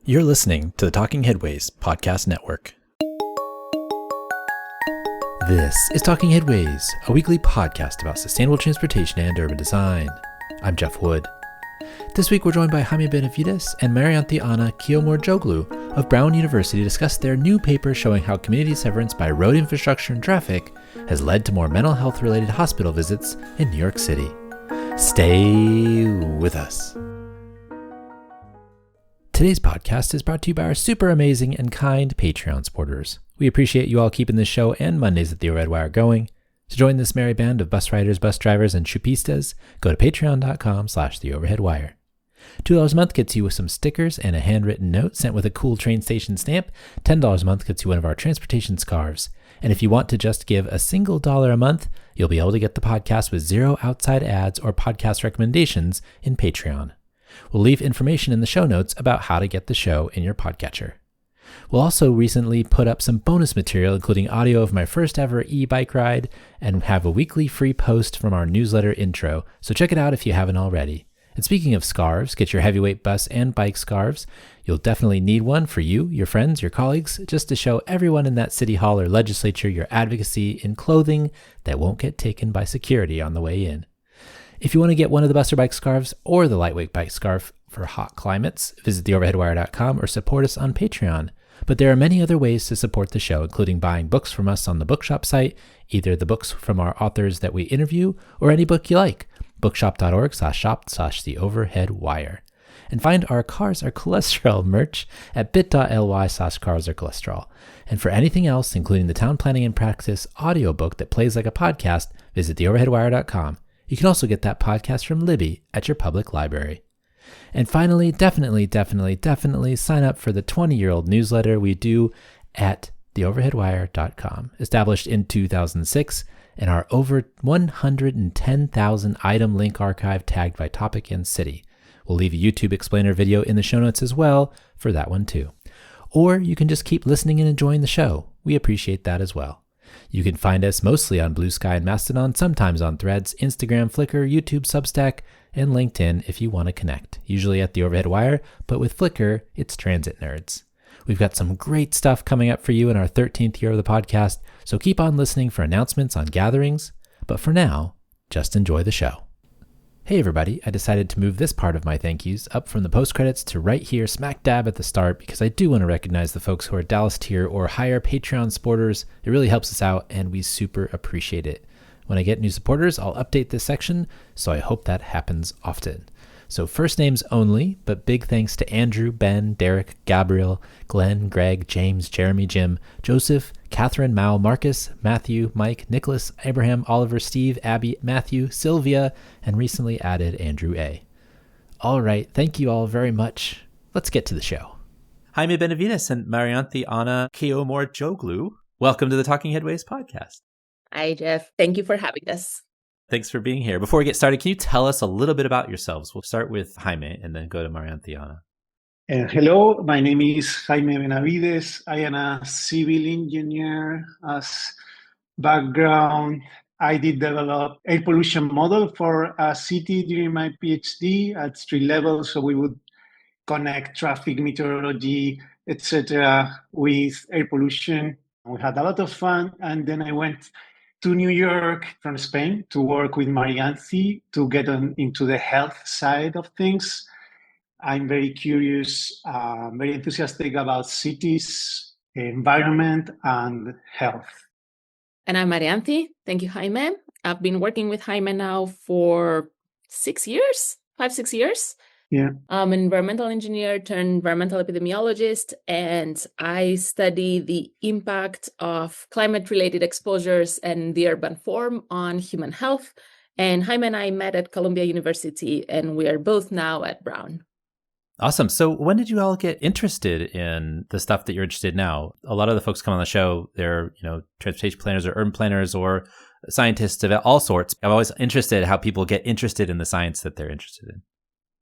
You're listening to the Talking Headways podcast network. This is Talking Headways, a weekly podcast about sustainable transportation and urban design. I'm Jeff Wood. This week we're joined by Jaime Benavides and Marianthi-Anna Kioumourtzoglou of Brown University to discuss their new paper showing how community severance by road infrastructure and traffic has led to more mental health related hospital visits in New York City. Stay with us. Today's podcast is brought to you by our super amazing and kind Patreon supporters. We appreciate you all keeping this show and Mondays at the Overhead Wire going. To join this merry band of bus riders, bus drivers, and chupistas, go to patreon.com/theoverheadwire. $2 a month gets you some stickers and a handwritten note sent with a cool train station stamp. $10 a month gets you one of our transportation scarves. And if you want to just give a single $1 a month, you'll be able to get the podcast with 0 outside ads or podcast recommendations in Patreon. We'll leave information in the show notes about how to get the show in your podcatcher. We'll also recently put up some bonus material, including audio of my first ever e-bike ride, and have a weekly free post from our newsletter intro, so check it out if you haven't already. And speaking of scarves, get your heavyweight bus and bike scarves. You'll definitely need one for you, your friends, your colleagues, just to show everyone in that city hall or legislature your advocacy in clothing that won't get taken by security on the way in. If you want to get one of the bus or bike scarves or the lightweight bike scarf for hot climates, visit theoverheadwire.com or support us on Patreon. But there are many other ways to support the show, including buying books from us on the bookshop site, either the books from our authors that we interview or any book you like. bookshop.org/shop/theoverheadwire. And find our Cars Are Cholesterol merch at bit.ly/carsarecholesterol. And for anything else, including the Town Planning and Practice audiobook that plays like a podcast, visit theoverheadwire.com. You can also get that podcast from Libby at your public library. And finally, definitely sign up for the 20-year-old newsletter we do at theoverheadwire.com, established in 2006, and our over 110,000 item link archive tagged by topic and city. We'll leave a YouTube explainer video in the show notes as well for that one too. Or you can just keep listening and enjoying the show. We appreciate that as well. You can find us mostly on Blue Sky and Mastodon, sometimes on Threads, Instagram, Flickr, YouTube, Substack, and LinkedIn if you want to connect, usually at the Overhead Wire, but with Flickr, it's Transit Nerds. We've got some great stuff coming up for you in our 13th year of the podcast, so keep on listening for announcements on gatherings, but for now, just enjoy the show. Hey everybody, I decided to move this part of my thank yous up from the post-credits to right here smack dab at the start because I do want to recognize the folks who are Dallas tier or higher Patreon supporters. It really helps us out and we super appreciate it. When I get new supporters, I'll update this section, so I hope that happens often. So first names only, but big thanks to Andrew, Ben, Derek, Gabriel, Glenn, Greg, James, Jeremy, Jim, Joseph, Catherine, Mal, Marcus, Matthew, Mike, Nicholas, Abraham, Oliver, Steve, Abby, Matthew, Sylvia, and recently added Andrew A. All right, thank you all very much. Let's get to the show. Jaime Benavides and Marianthi-Anna Kioumourtzoglou, welcome to the Talking Headways podcast. Hi, Jeff. Thank you for having us. Thanks for being here. Before we get started, can you tell us a little bit about yourselves? We'll start with Jaime and then go to Marianthi-Anna. Hello, my name is Jaime Benavides. I am a civil engineer as background. I did develop air pollution model for a city during my PhD at street level. So we would connect traffic meteorology, etc., with air pollution. We had a lot of fun. And then I went to New York from Spain to work with Marianthi to get into the health side of things. I'm very curious, very enthusiastic about cities, environment, and health. And I'm Marianthi. Thank you, Jaime. I've been working with Jaime now for 6 years, 5-6 years. Yeah. I'm an environmental engineer turned environmental epidemiologist, and I study the impact of climate-related exposures and the urban form on human health. And Jaime and I met at Columbia University, and we are both now at Brown. Awesome. So when did you all get interested in the stuff that you're interested in now? A lot of the folks come on the show, they're, transportation planners or urban planners or scientists of all sorts. I'm always interested how people get interested in the science that they're interested in.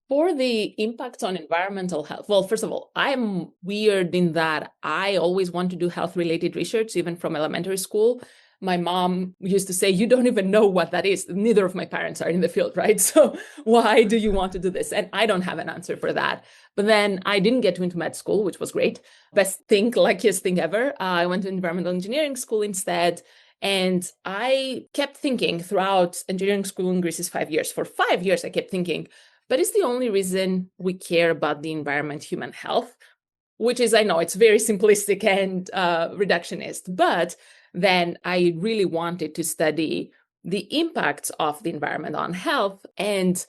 For the impact on environmental health, well, first of all, I'm weird in that I always want to do health-related research, even from elementary school. My mom used to say, you don't even know what that is. Neither of my parents are in the field, right? So why do you want to do this? And I don't have an answer for that. But then I didn't get into med school, which was great. Best thing, luckiest thing ever. I went to environmental engineering school instead. And I kept thinking throughout engineering school in Greece is 5 years. For 5 years, I kept thinking, but is the only reason we care about the environment human health? Which is, I know it's very simplistic and reductionist, but then I really wanted to study the impacts of the environment on health. And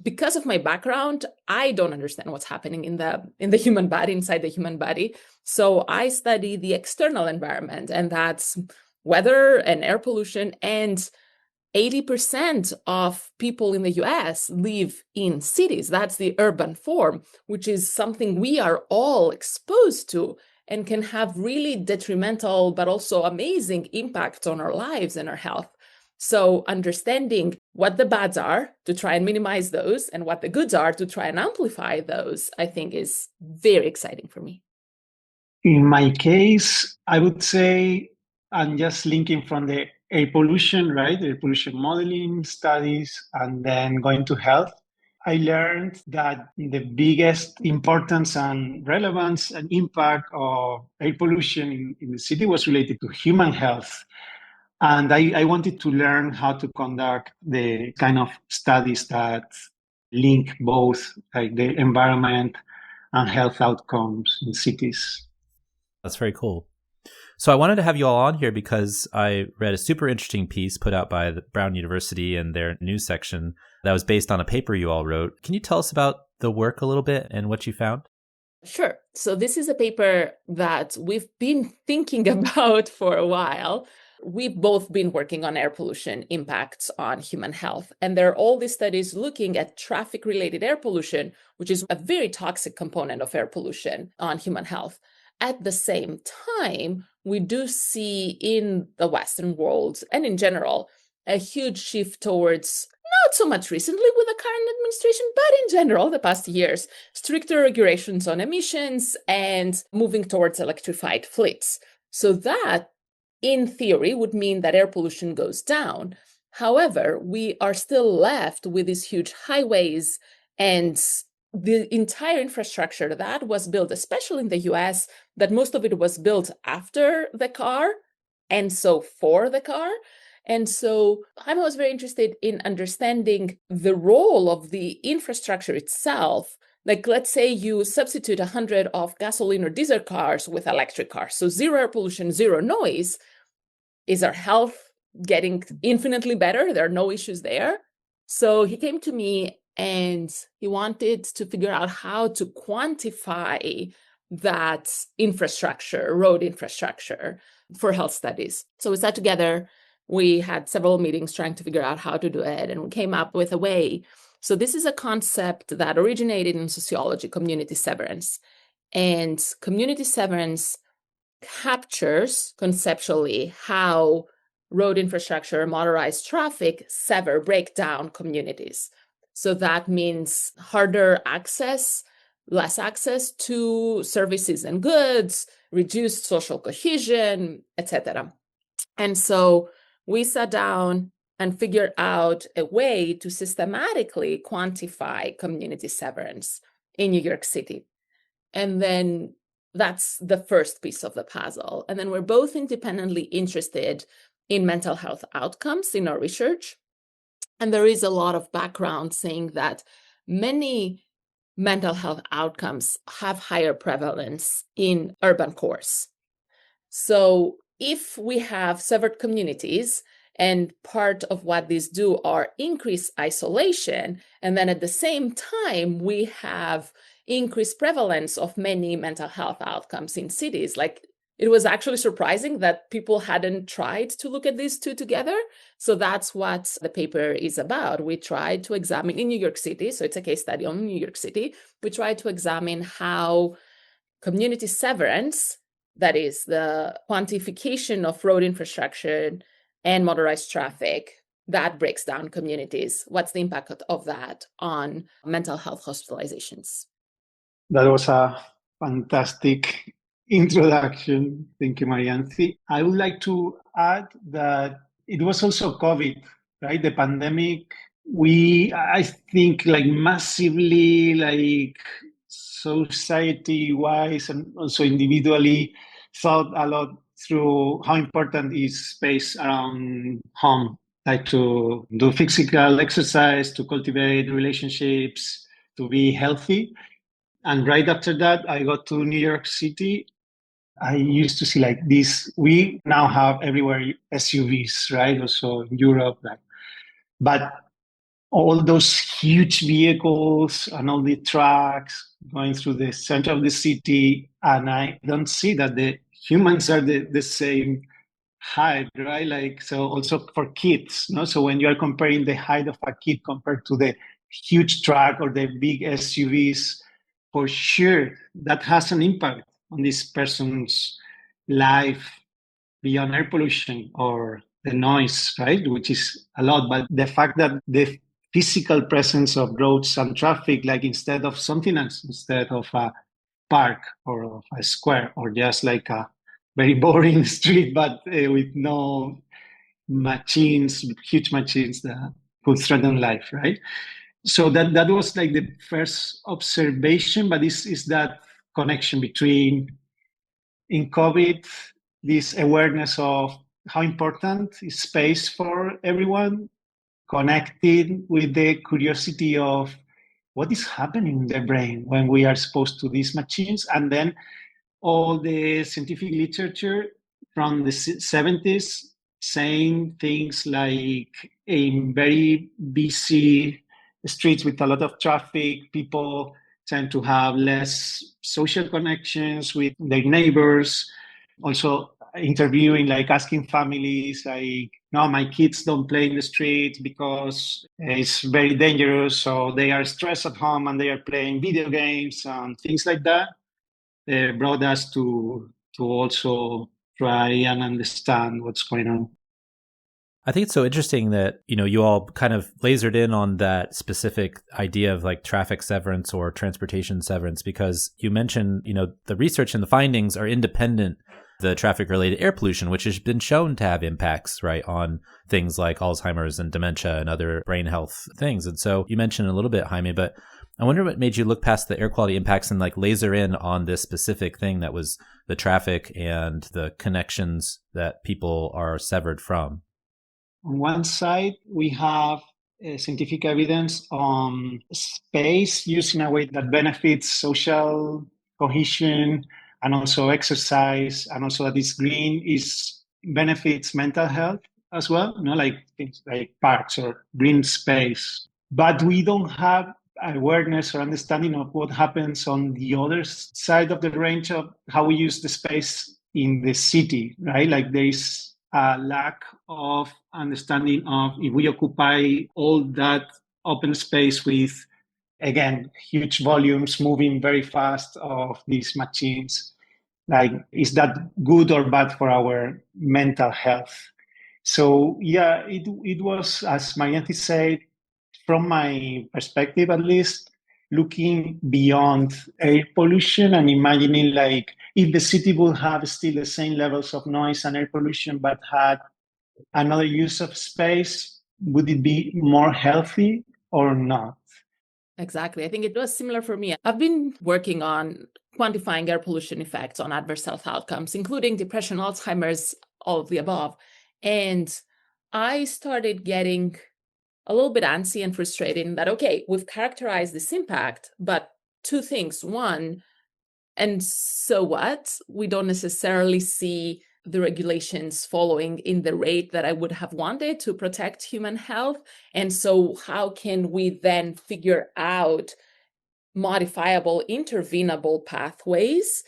because of my background, I don't understand what's happening in the human body, inside the human body. So I study the external environment, and that's weather and air pollution. And 80% of people in the US live in cities. That's the urban form, which is something we are all exposed to and can have really detrimental, but also amazing impacts on our lives and our health. So understanding what the bads are to try and minimize those and what the goods are to try and amplify those, I think is very exciting for me. In my case, I would say I'm just linking from the air pollution, right? Air pollution modeling studies, and then going to health. I learned that the biggest importance and relevance and impact of air pollution in the city was related to human health. And I wanted to learn how to conduct the kind of studies that link both like the environment and health outcomes in cities. That's very cool. So I wanted to have you all on here because I read a super interesting piece put out by the Brown University in their news section that was based on a paper you all wrote. Can you tell us about the work a little bit and what you found? Sure. So this is a paper that we've been thinking about for a while. We've both been working on air pollution impacts on human health. And there are all these studies looking at traffic-related air pollution, which is a very toxic component of air pollution on human health. At the same time, we do see in the Western world and in general, a huge shift towards, not so much recently with the current administration, but in general, the past years, stricter regulations on emissions and moving towards electrified fleets. So that, in theory, would mean that air pollution goes down. However, we are still left with these huge highways and the entire infrastructure that was built, especially in the US, that most of it was built after the car, and so for the car. And so I was very interested in understanding the role of the infrastructure itself. Like, let's say you substitute 100 of gasoline or diesel cars with electric cars. So zero air pollution, zero noise. Is our health getting infinitely better? There are no issues there. So he came to me and he wanted to figure out how to quantify that infrastructure, road infrastructure, for health studies. So we sat together. We had several meetings trying to figure out how to do it, and we came up with a way. So this is a concept that originated in sociology, community severance. And community severance captures conceptually how road infrastructure, motorized traffic break down communities. So that means harder access, less access to services and goods, reduced social cohesion, etc. And so we sat down and figured out a way to systematically quantify community severance in New York City. And then that's the first piece of the puzzle. And then we're both independently interested in mental health outcomes in our research. And there is a lot of background saying that many mental health outcomes have higher prevalence in urban cores. So if we have severed communities, and part of what these do are increase isolation, and then at the same time, we have increased prevalence of many mental health outcomes in cities. Like, it was actually surprising that people hadn't tried to look at these two together. So that's what the paper is about. We tried to examine in New York City, so it's a case study on New York City. We tried to examine how community severance, that is the quantification of road infrastructure and motorized traffic, that breaks down communities. What's the impact of that on mental health hospitalizations? That was a fantastic introduction. Thank you, Marianthi. I would like to add that it was also COVID, right? The pandemic. I think, like massively, like society-wise and also individually, thought a lot through how important is space around home, like to do physical exercise, to cultivate relationships, to be healthy. And right after that, I got to New York City. I used to see like this. We now have everywhere SUVs, right? Also in Europe, but all those huge vehicles and all the trucks going through the center of the city, and I don't see that the humans are the same height, right? Like, so also for kids, no? So when you are comparing the height of a kid compared to the huge truck or the big SUVs, for sure that has an impact on this person's life beyond air pollution or the noise, right? Which is a lot. But the fact that the physical presence of roads and traffic, like instead of something else, instead of a park or of a square or just like a very boring street, but with no machines, huge machines that could threaten life, right? So that was like the first observation, but this is that connection between in COVID, this awareness of how important is space for everyone, connected with the curiosity of what is happening in the brain when we are exposed to these machines, and then all the scientific literature from the 70s saying things like in very busy streets with a lot of traffic, people tend to have less social connections with their neighbors. Also interviewing, like asking families like, no, my kids don't play in the street because it's very dangerous, so they are stressed at home and they are playing video games and things like that. Brought us to also try and understand what's going on. I think it's so interesting that, you all kind of lasered in on that specific idea of like traffic severance or transportation severance, because you mentioned, the research and the findings are independent the traffic related air pollution, which has been shown to have impacts, right, on things like Alzheimer's and dementia and other brain health things. And so you mentioned a little bit, Jaime, but I wonder what made you look past the air quality impacts and like laser in on this specific thing that was the traffic and the connections that people are severed from. On one side, we have scientific evidence on space used in a way that benefits social cohesion and also exercise, and also that is green, is benefits mental health as well, like things like parks or green space. But we don't have awareness or understanding of what happens on the other side of the range of how we use the space in the city, right? Like there is a lack of understanding of if we occupy all that open space with, again, huge volumes moving very fast of these machines, like, is that good or bad for our mental health? So yeah, it was, as Marianthi said, from my perspective at least, looking beyond air pollution and imagining like if the city would have still the same levels of noise and air pollution but had another use of space, would it be more healthy or not? Exactly. I think it was similar for me. I've been working on quantifying air pollution effects on adverse health outcomes, including depression, Alzheimer's, all of the above. And I started getting a little bit antsy and frustrated in that, okay, we've characterized this impact, but two things. One, and so what? We don't necessarily see the regulations following in the rate that I would have wanted to protect human health. And so how can we then figure out modifiable, intervenable pathways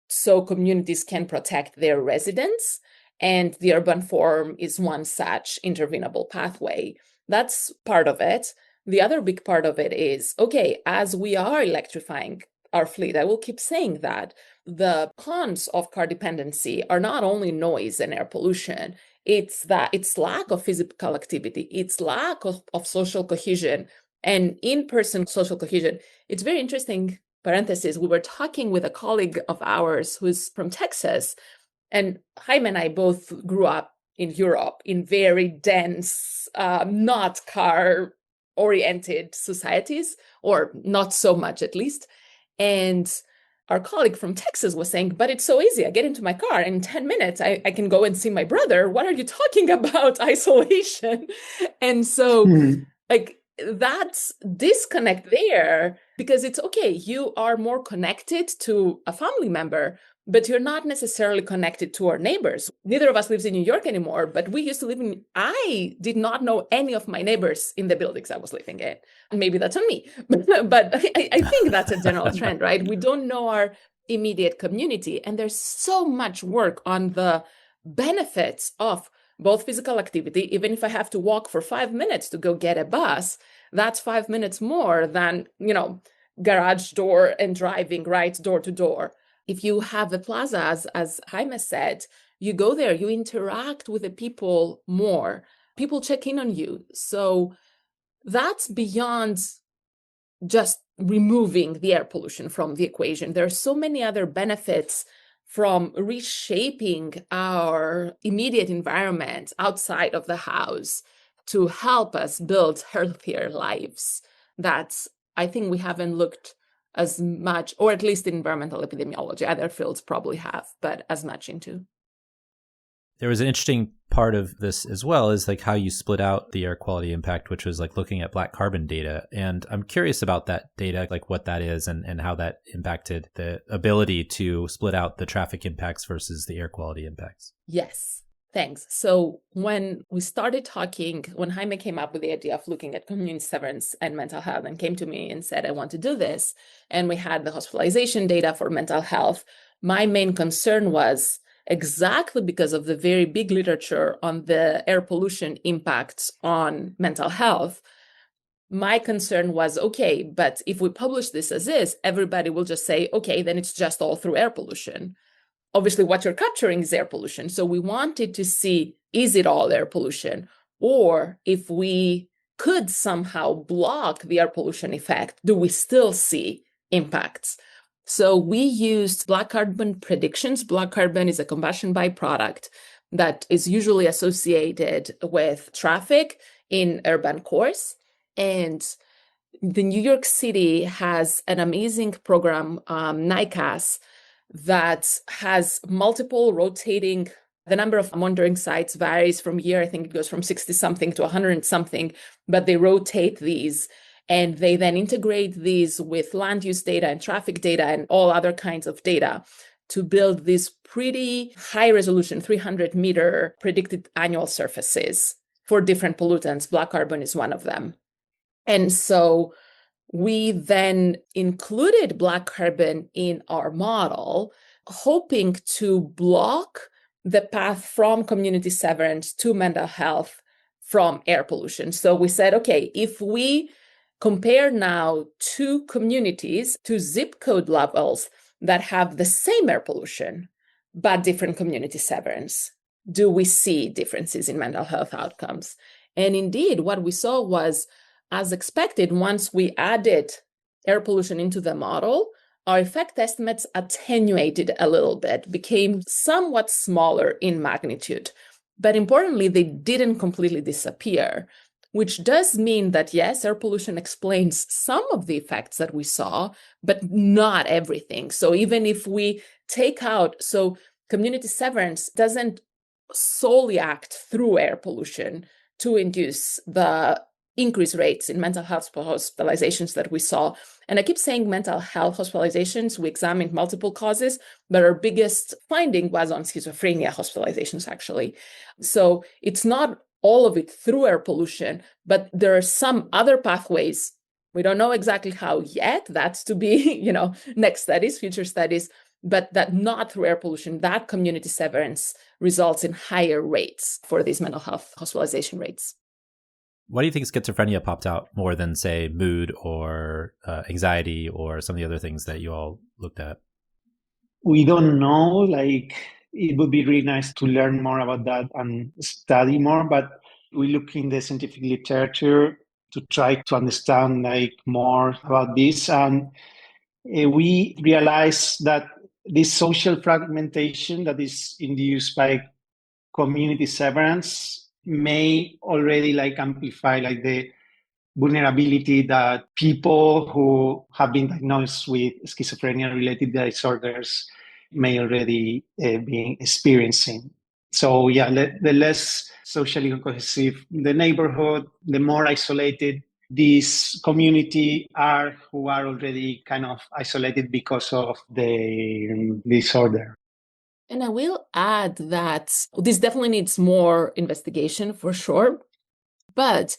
so communities can protect their residents? And the urban form is one such intervenable pathway. That's part of it. The other big part of it is, okay, as we are electrifying our fleet, I will keep saying that the cons of car dependency are not only noise and air pollution, it's lack of physical activity, it's lack of social cohesion and in-person social cohesion. It's very interesting parenthesis, we were talking with a colleague of ours who's from Texas, and Jaime and I both grew up in Europe in very dense, not car-oriented societies, or not so much at least. And our colleague from Texas was saying, but it's so easy. I get into my car and in 10 minutes, I can go and see my brother. What are you talking about? Isolation. And so like that disconnect there, because it's okay, you are more connected to a family member, but you're not necessarily connected to our neighbors. Neither of us lives in New York anymore, but we used to live in, I did not know any of my neighbors in the buildings I was living in. Maybe that's on me, but I think that's a general trend, right? We don't know our immediate community. And there's so much work on the benefits of both physical activity. Even if I have to walk for 5 minutes to go get a bus, that's 5 minutes more than, garage door and driving right door to door. If you have a plaza, as Jaime said, you go there, you interact with the people more. People check in on you. So that's beyond just removing the air pollution from the equation. There are so many other benefits from reshaping our immediate environment outside of the house to help us build healthier lives that I think we haven't looked as much, or at least in environmental epidemiology, other fields probably have, but as much into. There was an interesting part of this as well, is like how you split out the air quality impact, which was like looking at black carbon data. And I'm curious about that data, like what that is and how that impacted the ability to split out the traffic impacts versus the air quality impacts. Yes. Thanks. So when we started talking, when Jaime came up with the idea of looking at community severance and mental health and came to me and said, I want to do this, and we had the hospitalization data for mental health, my main concern was exactly because of the very big literature on the air pollution impacts on mental health. My concern was, okay, but if we publish this as is, everybody will just say, okay, then it's just all through air pollution. Obviously, what you're capturing is air pollution. So we wanted to see, is it all air pollution? Or if we could somehow block the air pollution effect, do we still see impacts? So we used black carbon predictions. Black carbon is a combustion byproduct that is usually associated with traffic in urban cores. And the New York City has an amazing program, NICAS, that has multiple rotating. The number of monitoring sites varies from year. I think it goes from 60 something to 100 something, but they rotate these and they then integrate these with land use data and traffic data and all other kinds of data to build these pretty high resolution 300-meter predicted annual surfaces for different pollutants. Black carbon is one of them. And so we then included black carbon in our model, hoping to block the path from community severance to mental health from air pollution. So we said, okay, if we compare now two communities, two zip code levels that have the same air pollution, but different community severance, do we see differences in mental health outcomes? And indeed, what we saw was, as expected, once we added air pollution into the model, our effect estimates attenuated a little bit, became somewhat smaller in magnitude. But importantly, they didn't completely disappear, which does mean that, yes, air pollution explains some of the effects that we saw, but not everything. So even if we take out, so community severance doesn't solely act through air pollution to induce the increased rates in mental health hospitalizations that we saw. And I keep saying mental health hospitalizations. We examined multiple causes, but our biggest finding was on schizophrenia hospitalizations, actually. So it's not all of it through air pollution, but there are some other pathways. We don't know exactly how yet. That's to be, next studies, future studies, but that not through air pollution, that community severance results in higher rates for these mental health hospitalization rates. Why do you think schizophrenia popped out more than, say, mood or anxiety or some of the other things that you all looked at? We don't know. It would be really nice to learn more about that and study more, but we look in the scientific literature to try to understand more about this. And we realize that this social fragmentation that is induced by community severance may already like amplify like the vulnerability that people who have been diagnosed with schizophrenia related disorders may already be experiencing. So yeah, the less socially cohesive the neighborhood, the more isolated this community are who are already kind of isolated because of the disorder. And I will add that this definitely needs more investigation for sure. But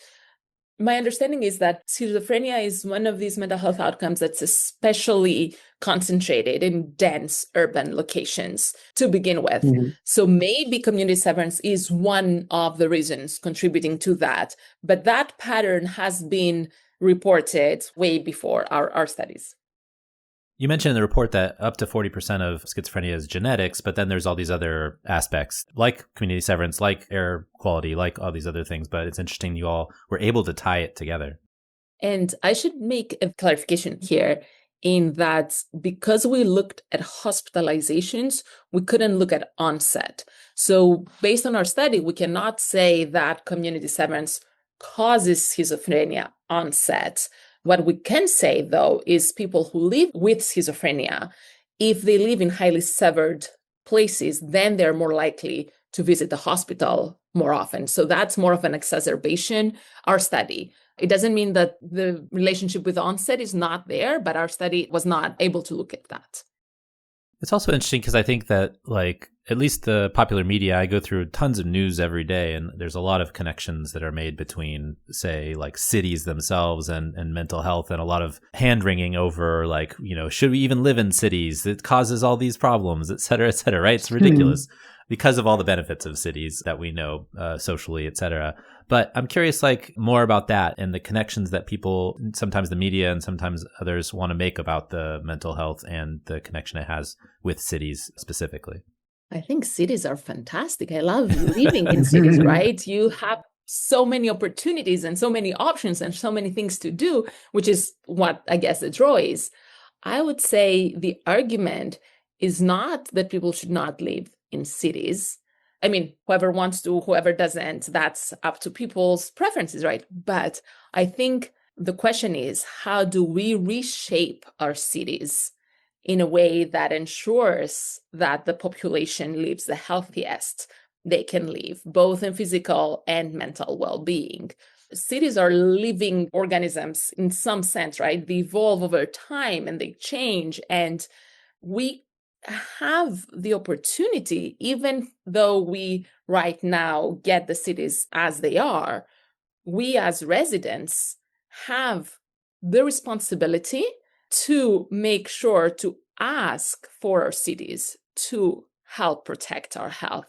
my understanding is that schizophrenia is one of these mental health outcomes that's especially concentrated in dense urban locations to begin with. Mm-hmm. So maybe community severance is one of the reasons contributing to that. But that pattern has been reported way before our studies. You mentioned in the report that up to 40% of schizophrenia is genetics, but then there's all these other aspects like community severance, like air quality, like all these other things. But it's interesting you all were able to tie it together. And I should make a clarification here in that because we looked at hospitalizations, we couldn't look at onset. So based on our study, we cannot say that community severance causes schizophrenia onset. What we can say, though, is people who live with schizophrenia, if they live in highly severed places, then they're more likely to visit the hospital more often. So that's more of an exacerbation, our study. It doesn't mean that the relationship with onset is not there, but our study was not able to look at that. It's also interesting because I think that, like, at least the popular media, I go through tons of news every day, and there's a lot of connections that are made between, say, like cities themselves and mental health, and a lot of hand-wringing over, like, you know, should we even live in cities? It causes all these problems, et cetera, right? It's ridiculous because of all the benefits of cities that we know socially, et cetera. But I'm curious, like, more about that and the connections that people, sometimes the media and sometimes others, want to make about the mental health and the connection it has with cities specifically. I think cities are fantastic. I love living in cities, right? You have so many opportunities and so many options and so many things to do, which is what I guess the draw is. I would say the argument is not that people should not live in cities. I mean, whoever wants to, whoever doesn't, that's up to people's preferences, right? But I think the question is, how do we reshape our cities in a way that ensures that the population lives the healthiest they can live, both in physical and mental well-being? Cities are living organisms in some sense, right? They evolve over time and they change. And we have the opportunity, even though we right now get the cities as they are, we as residents have the responsibility to make sure to ask for our cities to help protect our health.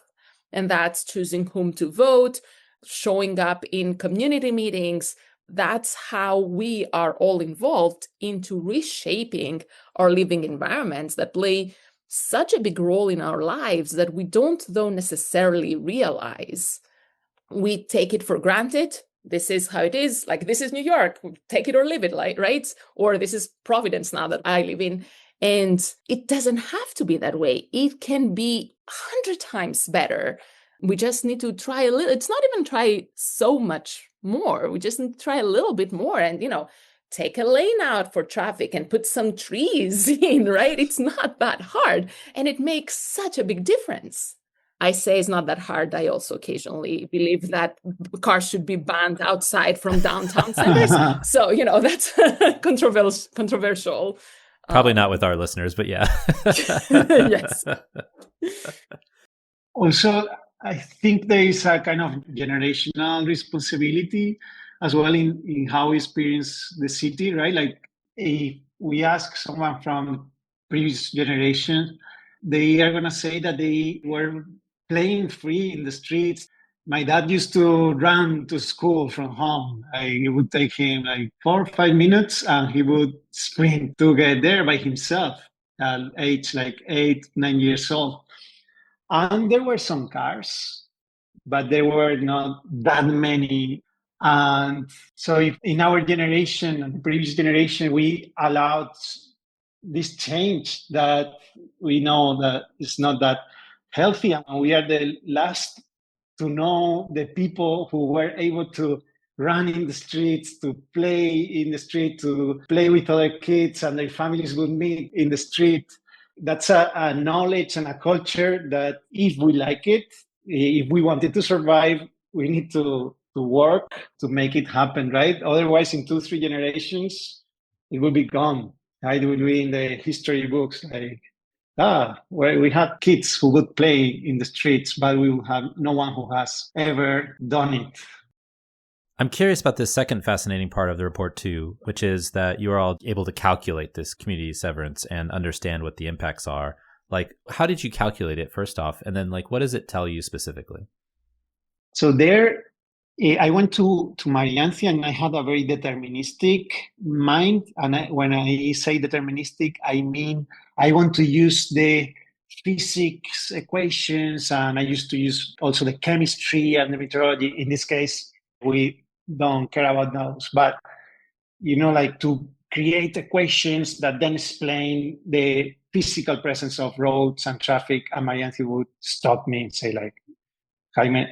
And that's choosing whom to vote, showing up in community meetings. That's how we are all involved into reshaping our living environments that play such a big role in our lives that we don't, though, necessarily realize. We take it for granted. This is how it is. Like, this is New York. Take it or leave it, like, right? Or this is Providence now that I live in. And it doesn't have to be that way. It can be 100 times better. We just need to try a little. It's not even try so much more. We just need to try a little bit more and, you know, take a lane out for traffic and put some trees in, right? It's not that hard. And it makes such a big difference. I say it's not that hard. I also occasionally believe that cars should be banned outside from downtown centers. So, you know, that's controversial. Probably not with our listeners, but yeah. Yes. Also, I think there is a kind of generational responsibility as well in how we experience the city, right? Like, if we ask someone from previous generation, they are going to say that they were playing free in the streets. My dad used to run to school from home. It would take him like 4 or 5 minutes and he would sprint to get there by himself at age like 8, 9 years old. And there were some cars, but there were not that many. And so if in our generation and the previous generation, we allowed this change that we know that is not that healthy. And we are the last to know the people who were able to run in the streets, to play in the street, to play with other kids, and their families would meet in the street. That's a knowledge and a culture that if we like it, if we wanted to survive, we need to work to make it happen, right? Otherwise, in 2-3 generations, it will be gone. Right? It will be in the history books like, where we had kids who would play in the streets, but we will have no one who has ever done it. I'm curious about this second fascinating part of the report too, which is that you are all able to calculate this community severance and understand what the impacts are. Like, how did you calculate it first off? And then what does it tell you specifically? So there, I went to Marianthi, and I had a very deterministic mind. And when I say deterministic, I mean I want to use the physics equations, and I used to use also the chemistry and the meteorology. In this case, we don't care about those, but to create equations that then explain the physical presence of roads and traffic. And Marianthi would stop me and say, Jaime,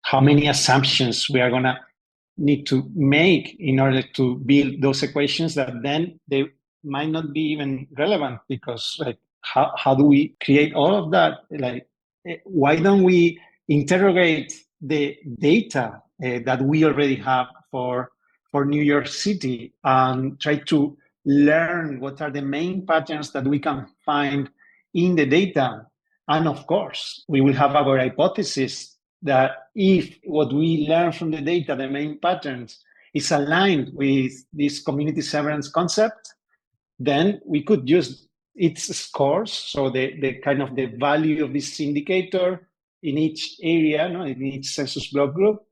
how many assumptions we are going to need to make in order to build those equations that then they might not be even relevant, because how do we create all of that? Why don't we interrogate the data that we already have for New York City and try to learn what are the main patterns that we can find in the data? And of course, we will have our hypothesis that if what we learn from the data, the main patterns, is aligned with this community severance concept, then we could use its scores, so the kind of the value of this indicator in each area, in each census block group,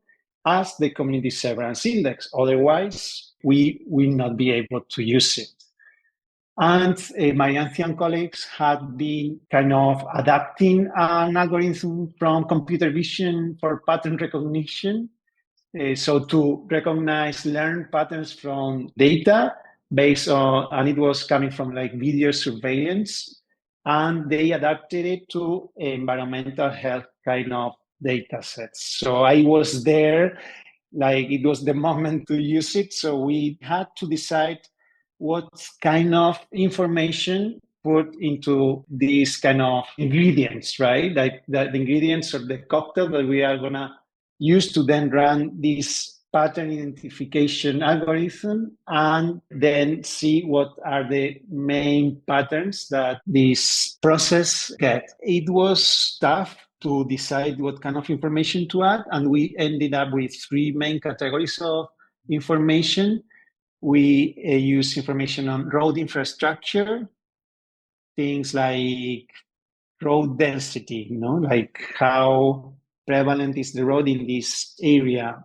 as the community severance index. Otherwise, we will not be able to use it. And Marianthi and colleagues had been kind of adapting an algorithm from computer vision for pattern recognition. So to recognize learned patterns from data based on, and it was coming from video surveillance, and they adapted it to environmental health kind of data sets. So I was there, it was the moment to use it. So we had to decide what kind of information put into these kind of ingredients, right? The ingredients of the cocktail that we are going to use to then run this pattern identification algorithm, and then see what are the main patterns that this process get. It was tough to decide what kind of information to add, and we ended up with 3 main categories of information. We use information on road infrastructure, things like road density, how prevalent is the road in this area,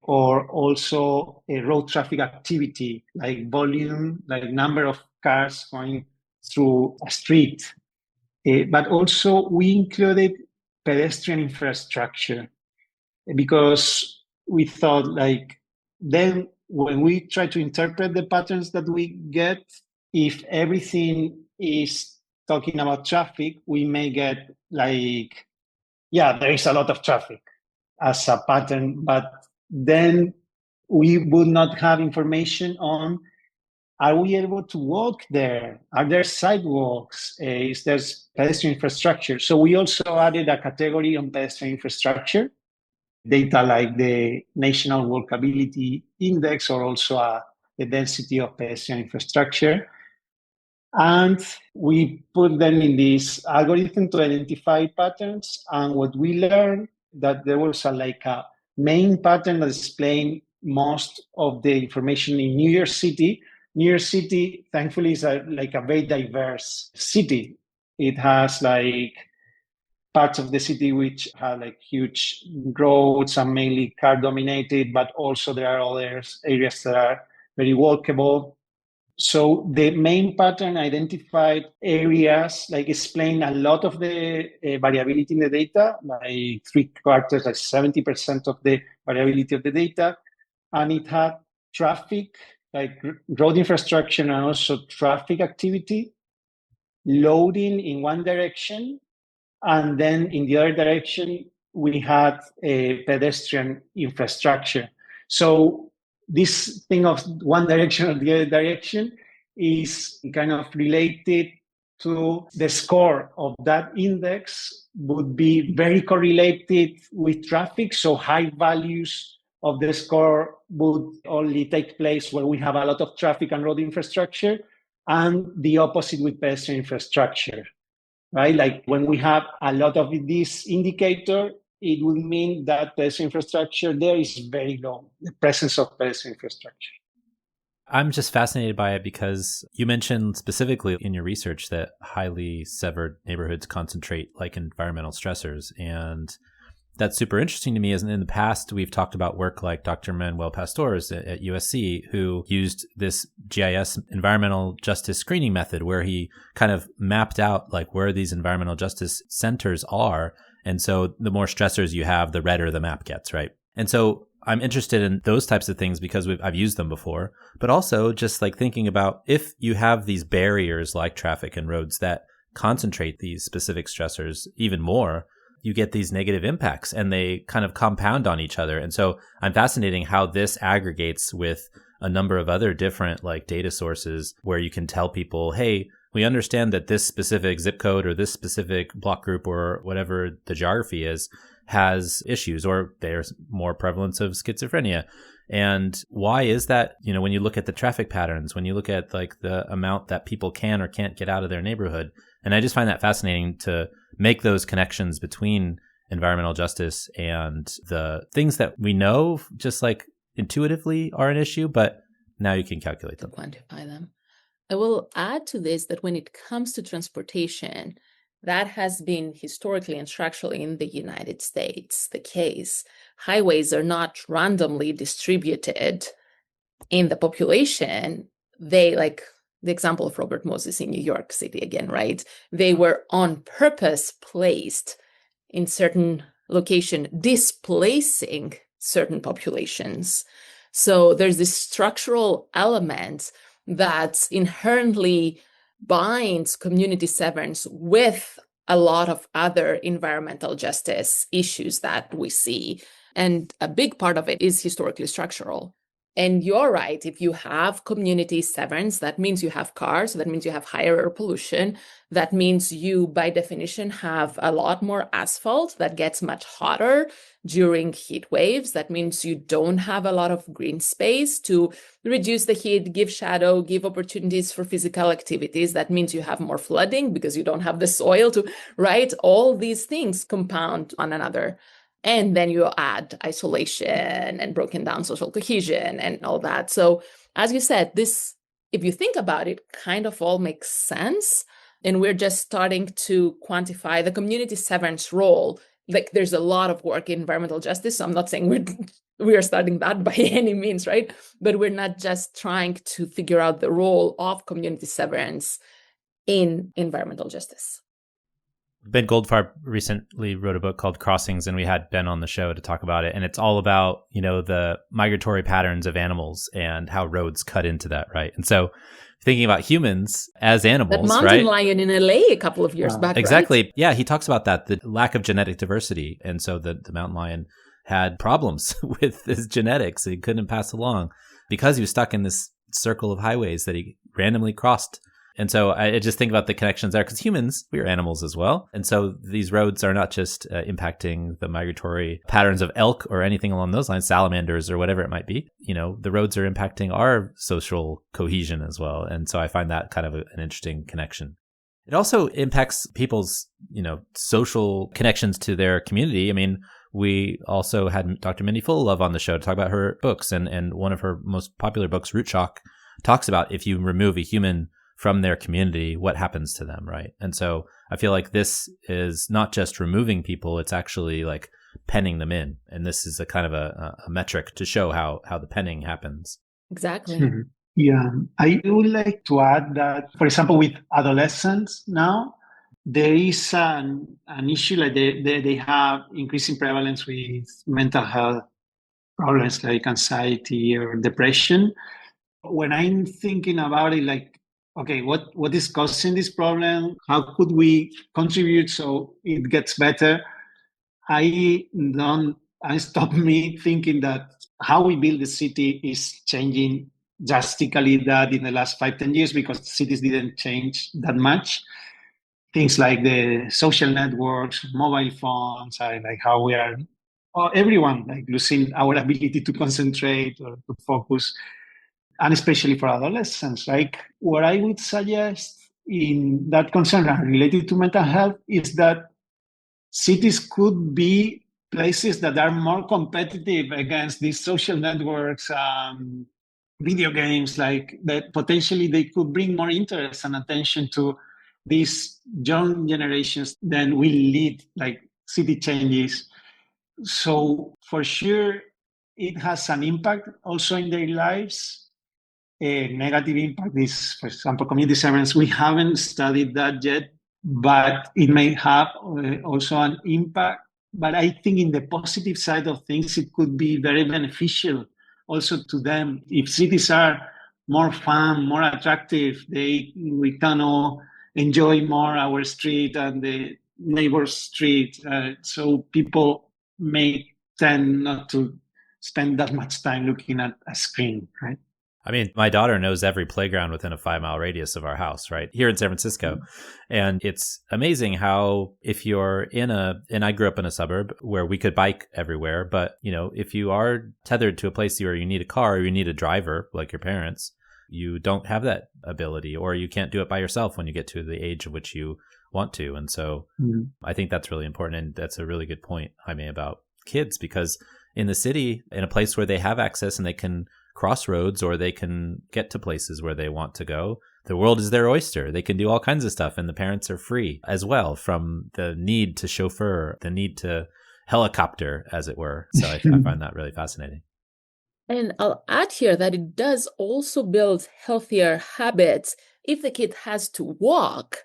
or also a road traffic activity, like volume, number of cars going through a street. But also we included pedestrian infrastructure, because we thought then when we try to interpret the patterns that we get, if everything is talking about traffic, we may get there is a lot of traffic as a pattern, but then we would not have information on, are we able to walk there? Are there sidewalks? Is there pedestrian infrastructure? So we also added a category on pedestrian infrastructure, data like the National Walkability Index, or also the density of pedestrian infrastructure. And we put them in this algorithm to identify patterns. And what we learned, that there was a main pattern that explained most of the information in New York City. New York City, thankfully, is a very diverse city. It has parts of the city which have huge roads and mainly car dominated, but also there are other areas that are very walkable. So the main pattern identified areas, explain a lot of the variability in the data, 3/4, 70% of the variability of the data. And it had traffic like road infrastructure and also traffic activity, loading in one direction, and then in the other direction, we had a pedestrian infrastructure. So this thing of one direction or the other direction is kind of related to the score of that index would be very correlated with traffic. So high values of the score would only take place where we have a lot of traffic and road infrastructure, and the opposite with pedestrian infrastructure. Right? Like when we have a lot of this indicator, it would mean that pedestrian infrastructure there is very low, the presence of pedestrian infrastructure. I'm just fascinated by it because you mentioned specifically in your research that highly severed neighborhoods concentrate like environmental stressors. And that's super interesting to me, as in the past, we've talked about work like Dr. Manuel Pastor's at USC, who used this GIS environmental justice screening method where he kind of mapped out like where these environmental justice centers are. And so the more stressors you have, the redder the map gets, right? And so I'm interested in those types of things because I've used them before, but also just like thinking about if you have these barriers like traffic and roads that concentrate these specific stressors even more, you get these negative impacts and they kind of compound on each other. And so I'm fascinating how this aggregates with a number of other different like data sources where you can tell people, hey, we understand that this specific zip code or this specific block group or whatever the geography is has issues, or there's more prevalence of schizophrenia. And why is that? You know, when you look at the traffic patterns, when you look at like the amount that people can or can't get out of their neighborhood. And I just find that fascinating to make those connections between environmental justice and the things that we know just like intuitively are an issue, but now you can calculate them. Quantify them. I will add to this that when it comes to transportation, that has been historically and structurally in the United States the case. Highways are not randomly distributed in the population. They, like the example of Robert Moses in New York City again, right? They were on purpose placed in certain location, displacing certain populations. So there's this structural element that inherently binds community severance with a lot of other environmental justice issues that we see. And a big part of it is historically structural. And you're right, if you have community severance, that means you have cars, that means you have higher air pollution, that means you, by definition, have a lot more asphalt that gets much hotter during heat waves. That means you don't have a lot of green space to reduce the heat, give shadow, give opportunities for physical activities. That means you have more flooding because you don't have the soil to, right? All these things compound on another. And then you add isolation and broken down social cohesion and all that. So as you said, this, if you think about it, kind of all makes sense. And we're just starting to quantify the community severance role. Like there's a lot of work in environmental justice. So I'm not saying we are starting that by any means, right? But we're not just trying to figure out the role of community severance in environmental justice. Ben Goldfarb recently wrote a book called Crossings, and we had Ben on the show to talk about it. And it's all about, you know, the migratory patterns of animals and how roads cut into that, right? And so thinking about humans as animals, that mountain lion in LA a couple of years back, exactly. Right? Yeah, he talks about that, the lack of genetic diversity. And so the mountain lion had problems with his genetics. He couldn't pass along because he was stuck in this circle of highways that he randomly crossed. And so I just think about the connections there because humans, we are animals as well. And so these roads are not just impacting the migratory patterns of elk or anything along those lines, salamanders or whatever it might be. You know, the roads are impacting our social cohesion as well. And so I find that kind of an interesting connection. It also impacts people's, you know, social connections to their community. I mean, we also had Dr. Mindy Fullilove on the show to talk about her books. And one of her most popular books, Root Shock, talks about if you remove a human from their community, what happens to them, right? And so I feel like this is not just removing people, it's actually like penning them in. And this is a kind of a metric to show how the penning happens. Exactly. Mm-hmm. Yeah, I would like to add that, for example, with adolescents now, there is an issue like they have increasing prevalence with mental health problems like anxiety or depression. When I'm thinking about it, like, okay, what is causing this problem? How could we contribute so it gets better? I don't. I stop me thinking that how we build the city is changing drastically that in the last 5-10 years, because cities didn't change that much. Things like the social networks, mobile phones, like how we are, everyone like losing our ability to concentrate or to focus, and especially for adolescents. Like what I would suggest in that concern related to mental health is that cities could be places that are more competitive against these social networks, video games, like that potentially they could bring more interest and attention to these young generations than will lead like city changes. So for sure, it has an impact also in their lives. A negative impact is, for example, community severance. We haven't studied that yet, but it may have also an impact. But I think in the positive side of things, it could be very beneficial also to them. If cities are more fun, more attractive, we can all enjoy more our street and the neighbor's street. So people may tend not to spend that much time looking at a screen, right? I mean, my daughter knows every playground within a 5-mile radius of our house, right? Here in San Francisco. And it's amazing how if you're and I grew up in a suburb where we could bike everywhere, but if you are tethered to a place where you need a car or you need a driver, like your parents, you don't have that ability, or you can't do it by yourself when you get to the age of which you want to. And so I think that's really important. And that's a really good point, Jaime, about kids, because in the city, in a place where they have access and they can cross roads or they can get to places where they want to go, the world is their oyster. They can do all kinds of stuff, and the parents are free as well from the need to chauffeur, the need to helicopter, as it were. So I find that really fascinating. And I'll add here that it does also build healthier habits if the kid has to walk.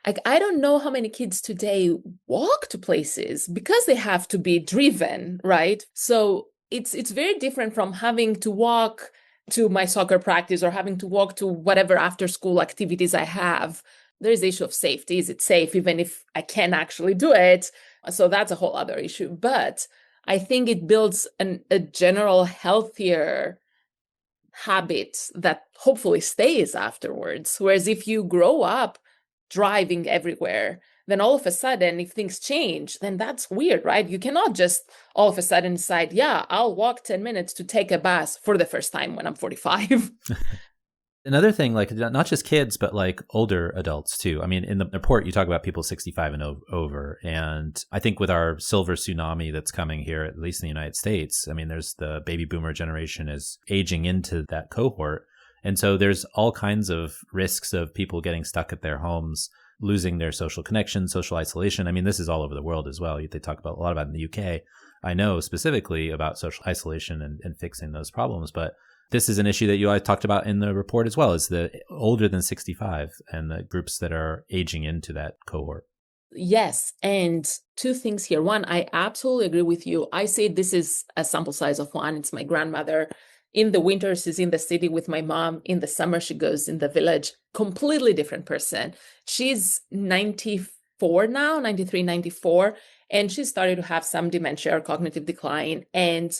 Like, I don't know how many kids today walk to places because they have to be driven, right? So it's very different from having to walk to my soccer practice or having to walk to whatever after school activities I have. There's the issue of safety. Is it safe even if I can actually do it? So that's a whole other issue. But I think it builds a general healthier habit that hopefully stays afterwards. Whereas if you grow up driving everywhere, then all of a sudden, if things change, then that's weird, right? You cannot just all of a sudden decide, yeah, I'll walk 10 minutes to take a bus for the first time when I'm 45. Another thing, like not just kids, but like older adults too. I mean, in the report, you talk about people 65 and over. And I think with our silver tsunami that's coming here, at least in the United States, I mean, there's the baby boomer generation is aging into that cohort. And so there's all kinds of risks of people getting stuck at their homes, losing their social connection, social isolation. I mean, this is all over the world as well. They talk about a lot about it in the UK. I know specifically about social isolation and fixing those problems, but this is an issue that you guys talked about in the report as well, is the older than 65 and the groups that are aging into that cohort. Yes. And two things here. One, I absolutely agree with you. I say this is a sample size of one. It's my grandmother. In the winter, she's in the city with my mom. In the summer, she goes in the village. Completely different person. She's 94 now, 93, 94. And she started to have some dementia or cognitive decline. And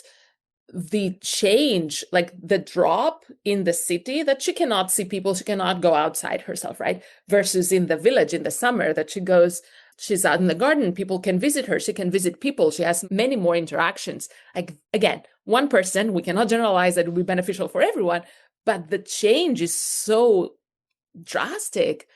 the change, like the drop in the city, that she cannot see people, she cannot go outside herself, right? Versus in the village in the summer that she's out in the garden, people can visit her, she can visit people, she has many more interactions. Like, again, one person, we cannot generalize that it will be beneficial for everyone, but the change is so drastic.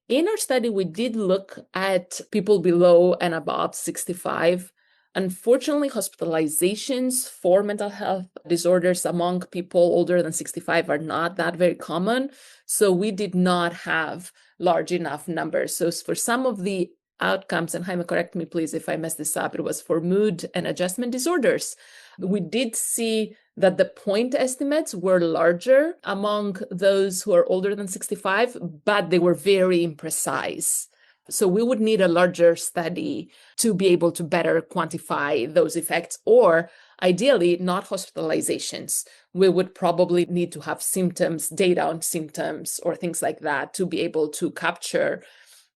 In our study, we did look at people below and above 65. Unfortunately, hospitalizations for mental health disorders among people older than 65 are not that very common. So we did not have large enough numbers. So for some of the outcomes, and Jaime, correct me please if I mess this up, it was for mood and adjustment disorders. We did see that the point estimates were larger among those who are older than 65, but they were very imprecise. So we would need a larger study to be able to better quantify those effects, or ideally not hospitalizations. We would probably need to have symptoms, data on symptoms or things like that to be able to capture,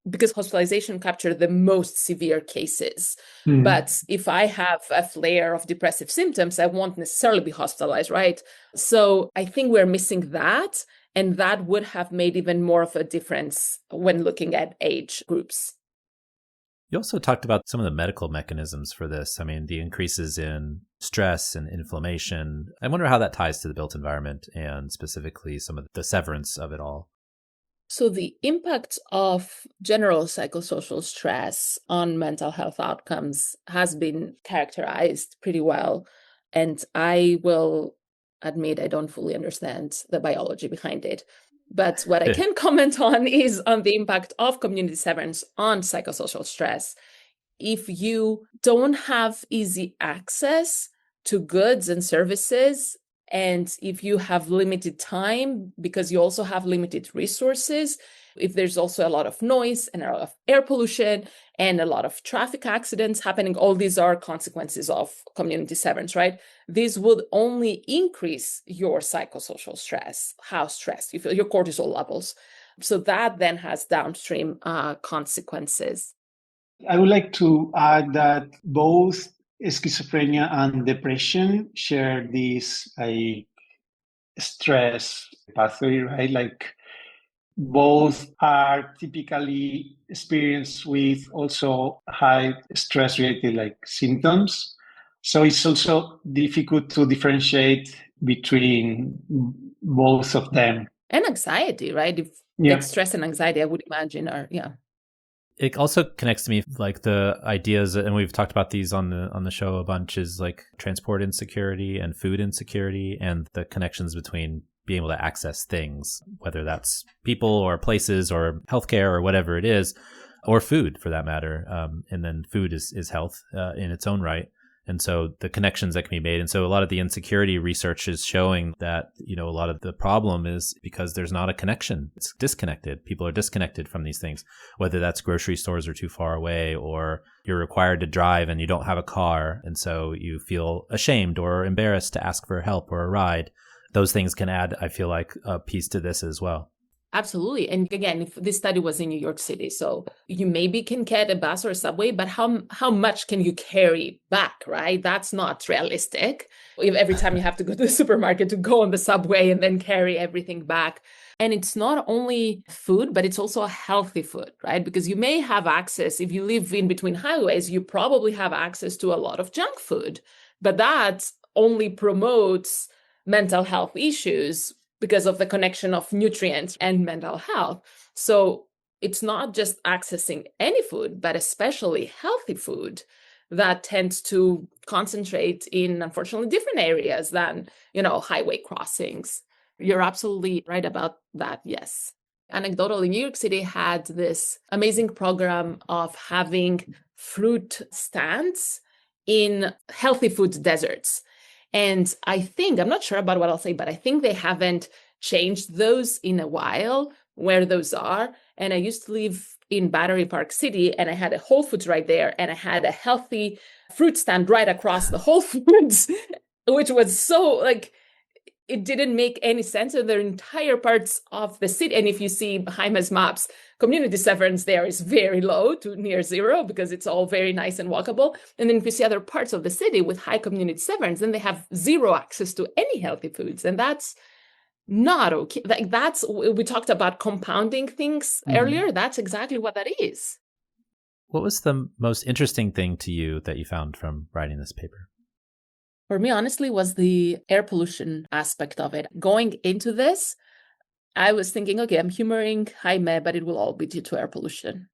because hospitalization capture the most severe cases. But if I have a flare of depressive symptoms, I won't necessarily be hospitalized, right? So I think we're missing that. And that would have made even more of a difference when looking at age groups. You also talked about some of the medical mechanisms for this. I mean, the increases in stress and inflammation. I wonder how that ties to the built environment and specifically some of the severance of it all. So the impact of general psychosocial stress on mental health outcomes has been characterized pretty well. And I will admit I don't fully understand the biology behind it. But what I can comment on is on the impact of community severance on psychosocial stress. If you don't have easy access to goods and services, and if you have limited time because you also have limited resources, if there's also a lot of noise and a lot of air pollution and a lot of traffic accidents happening, all these are consequences of community severance, right? These would only increase your psychosocial stress, how stressed you feel, your cortisol levels. So that then has downstream consequences. I would like to add that both schizophrenia and depression share this stress pathway, right? Like both are typically experienced with also high stress related like symptoms. So it's also difficult to differentiate between both of them. And anxiety, right? If like stress and anxiety, I would imagine are, It also connects to me like the ideas, and we've talked about these on the show a bunch, is like transport insecurity and food insecurity and the connections between being able to access things, whether that's people or places or healthcare or whatever it is, or food for that matter. And then food is health in its own right. And so the connections that can be made. And so a lot of the insecurity research is showing that, you know, a lot of the problem is because there's not a connection. It's disconnected. People are disconnected from these things, whether that's grocery stores are too far away or you're required to drive and you don't have a car. And so you feel ashamed or embarrassed to ask for help or a ride. Those things can add, I feel like, a piece to this as well. Absolutely. And again, if this study was in New York City, so you maybe can get a bus or a subway, but how much can you carry back, right? That's not realistic. If every time you have to go to the supermarket to go on the subway and then carry everything back. And it's not only food, but it's also a healthy food, right? Because you may have access, if you live in between highways, you probably have access to a lot of junk food, but that only promotes mental health issues because of the connection of nutrients and mental health. So it's not just accessing any food, but especially healthy food that tends to concentrate in, unfortunately, different areas than, highway crossings. You're absolutely right about that, yes. Anecdotally, New York City had this amazing program of having fruit stands in healthy food deserts. And I think, I'm not sure about what I'll say, but I think they haven't changed those in a while where those are. And I used to live in Battery Park City and I had a Whole Foods right there and I had a healthy fruit stand right across the Whole Foods, which was so it didn't make any sense in the entire parts of the city. And if you see Jaime's maps, community severance there is very low to near zero because it's all very nice and walkable. And then if you see other parts of the city with high community severance, then they have zero access to any healthy foods. And that's not okay. We talked about compounding things earlier. That's exactly what that is. What was the most interesting thing to you that you found from writing this paper? For me, honestly, was the air pollution aspect of it. Going into this, I was thinking, okay, I'm humoring Jaime, but it will all be due to air pollution.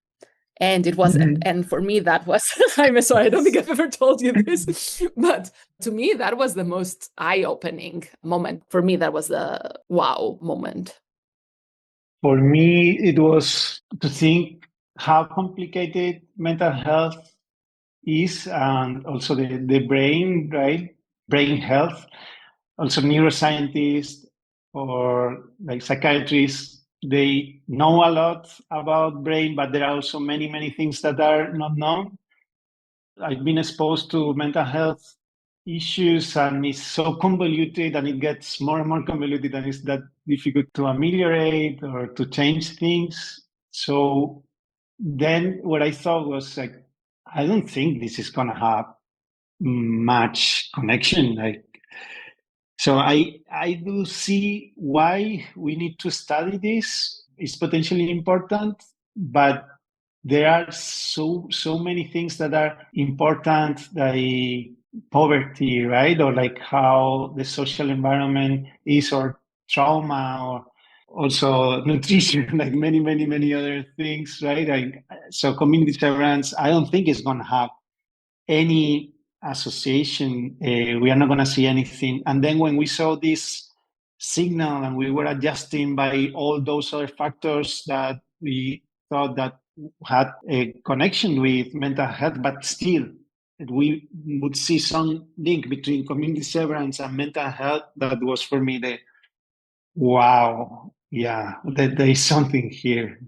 And it wasn't. And for me, that was, Jaime, sorry, I don't think I've ever told you this, but to me, that was the most eye-opening moment. For me, that was the wow moment. For me, it was to think how complicated mental health is, and also the brain, right? Brain health. Also, neuroscientists or like psychiatrists they know a lot about brain, but there are also many, many things that are not known. I've been exposed to mental health issues, and it's so convoluted, and it gets more and more convoluted, and it's that difficult to ameliorate or to change things. So then what I thought was like, I don't think this is going to have much connection. So I do see why we need to study this. It's potentially important, but there are so many things that are important, like poverty, right? Or like how the social environment is, or trauma, or also nutrition, like many other things, right? So community severance, I don't think it's going to have any association. We are not going to see anything. And then when we saw this signal and we were adjusting by all those other factors that we thought that had a connection with mental health, but still we would see some link between community severance and mental health, that was for me the wow, yeah, that there is something here.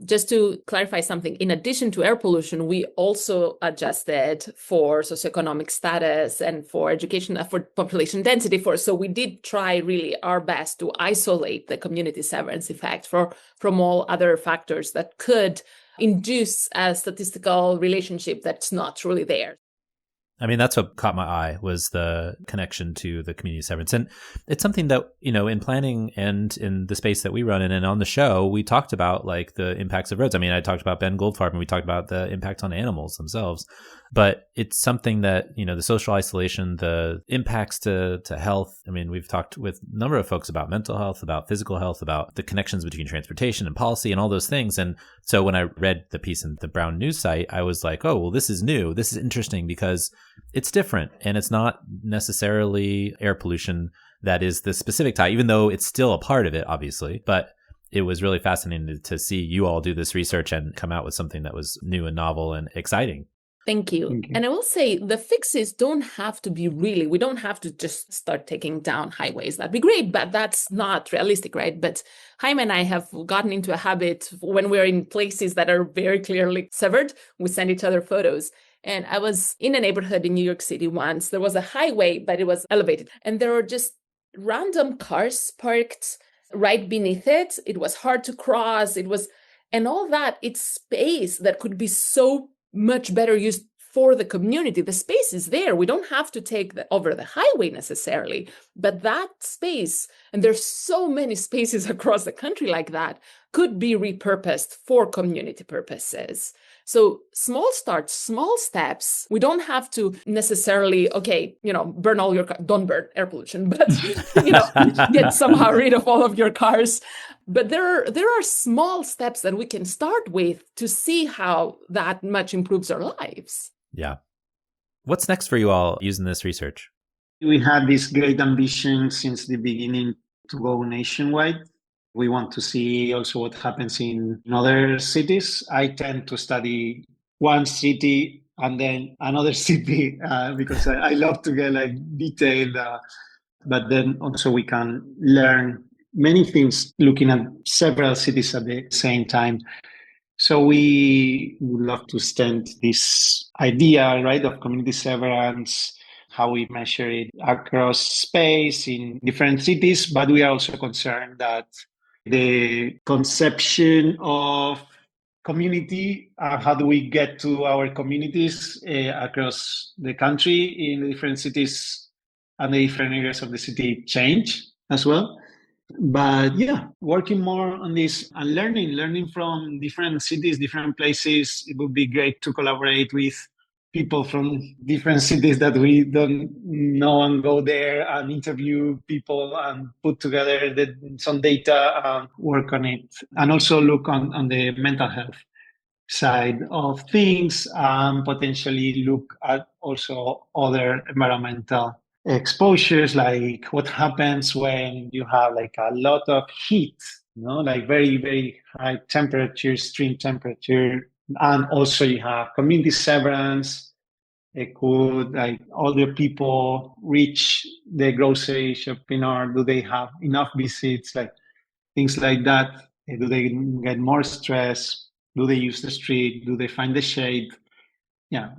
Just to clarify something, in addition to air pollution, we also adjusted for socioeconomic status and for education, for population density. So we did try really our best to isolate the community severance effect from all other factors that could induce a statistical relationship that's not truly there. I mean, that's what caught my eye, was the connection to the community severance. And it's something that, in planning and in the space that we run in and on the show, we talked about like the impacts of roads. I mean, I talked about Ben Goldfarb, and we talked about the impact on animals themselves. But it's something that, the social isolation, the impacts to health. I mean, we've talked with a number of folks about mental health, about physical health, about the connections between transportation and policy and all those things. And so when I read the piece in the Brown News site, I was like, oh, well, this is new. This is interesting because it's different, and it's not necessarily air pollution that is the specific tie, even though it's still a part of it, obviously. But it was really fascinating to see you all do this research and come out with something that was new and novel and exciting. Thank you. And I will say the fixes don't have to be we don't have to just start taking down highways. That'd be great, but that's not realistic, right? But Jaime and I have gotten into a habit when we're in places that are very clearly severed, we send each other photos. And I was in a neighborhood in New York City once. There was a highway, but it was elevated. And there were just random cars parked right beneath it. It was hard to cross. And all that, it's space that could be so much better used for the community. The space is there. We don't have to take over the highway necessarily, but that space, and there's so many spaces across the country like that, could be repurposed for community purposes. So small starts, small steps. We don't have to necessarily, burn all your cars. Don't burn air pollution, but, get somehow rid of all of your cars. But there are small steps that we can start with to see how that much improves our lives. Yeah. What's next for you all using this research? We had this great ambition since the beginning to go nationwide. We want to see also what happens in other cities. I tend to study one city and then another city because I love to get like detailed, but then also we can learn many things looking at several cities at the same time. So we would love to extend this idea, right, of community severance, how we measure it across space in different cities, but we are also concerned that the conception of community, how do we get to our communities across the country in the different cities and the different areas of the city change as well. But yeah, working more on this and learning from different cities, different places. It would be great to collaborate with people from different cities that we don't know and go there and interview people and put together some data and work on it. And also look on the mental health side of things and potentially look at also other environmental exposures, like what happens when you have like a lot of heat, like very, very high temperature, extreme temperature. And also you have community severance. It could, like, older people reach the grocery shopping, or do they have enough visits, like things like that. Do they get more stress? Do they use the street? Do they find the shade? Yeah,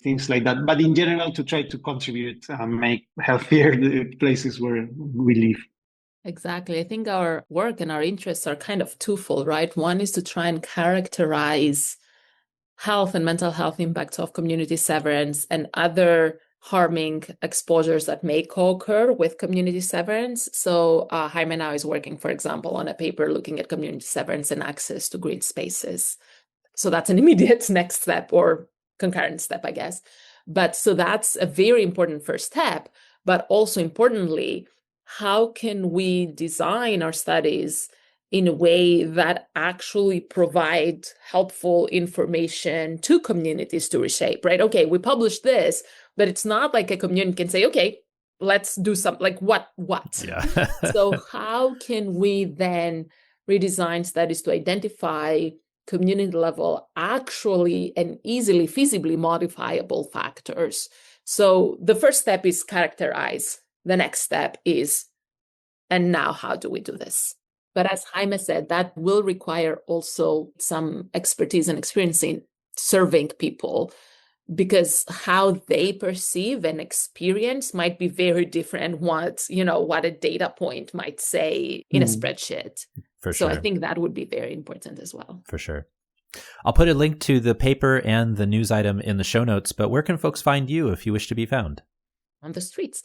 things like that. But in general, to try to contribute and make healthier the places where we live. Exactly. I think our work and our interests are kind of twofold, right? One is to try and characterize health and mental health impacts of community severance and other harming exposures that may co-occur with community severance. So Jaime now is working, for example, on a paper looking at community severance and access to green spaces. So that's an immediate next step or concurrent step, I guess. But so that's a very important first step. But also importantly, how can we design our studies in a way that actually provide helpful information to communities to reshape, right? Okay, we published this, but it's not like a community can say, okay, let's do something like what? Yeah. So how can we then redesign studies to identify community level actually and easily feasibly modifiable factors? So the first step is characterize. The next step is, and now how do we do this? But as Jaime said, that will require also some expertise and experience in serving people, because how they perceive and experience might be very different what a data point might say in a spreadsheet. For sure. So I think that would be very important as well. For sure. I'll put a link to the paper and the news item in the show notes, but where can folks find you if you wish to be found? On the streets.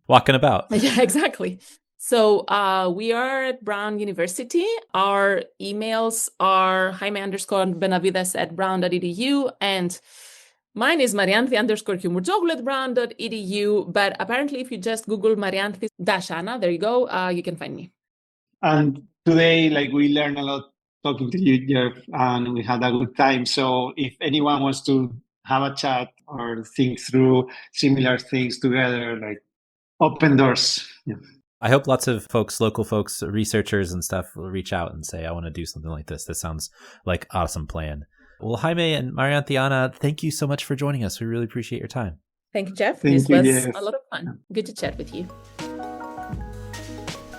Walking about. Yeah, exactly. So we are at Brown University. Our emails are Jaime_Benavides@brown.edu, and mine is Marianthi_Kioumourtzoglou@brown.edu. But apparently, if you just Google Marianthi-Anna, there you go, you can find me. And today, we learned a lot talking to you, Jeff, and we had a good time. So if anyone wants to have a chat or think through similar things together, open doors. Yeah. I hope lots of folks, local folks, researchers and stuff will reach out and say, I want to do something like this. This sounds like an awesome plan. Well, Jaime and Marianthi-Anna, thank you so much for joining us. We really appreciate your time. Thank you, Jeff. Thank this you, was Jeff. a lot of fun. Good to chat with you.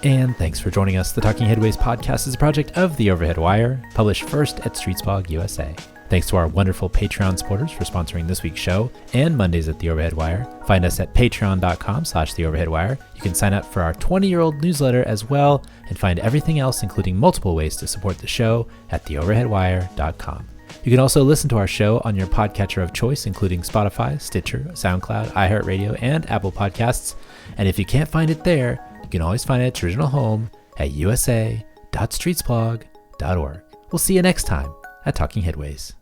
And thanks for joining us. The Talking Headways podcast is a project of The Overhead Wire, published first at Streetsblog USA. Thanks to our wonderful Patreon supporters for sponsoring this week's show and Mondays at The Overhead Wire. Find us at patreon.com/TheOverheadWire. You can sign up for our 20-year-old newsletter as well and find everything else, including multiple ways to support the show, at TheOverheadWire.com. You can also listen to our show on your podcatcher of choice, including Spotify, Stitcher, SoundCloud, iHeartRadio, and Apple Podcasts. And if you can't find it there, you can always find its original home at usa.streetsblog.org. We'll see you next time at Talking Headways.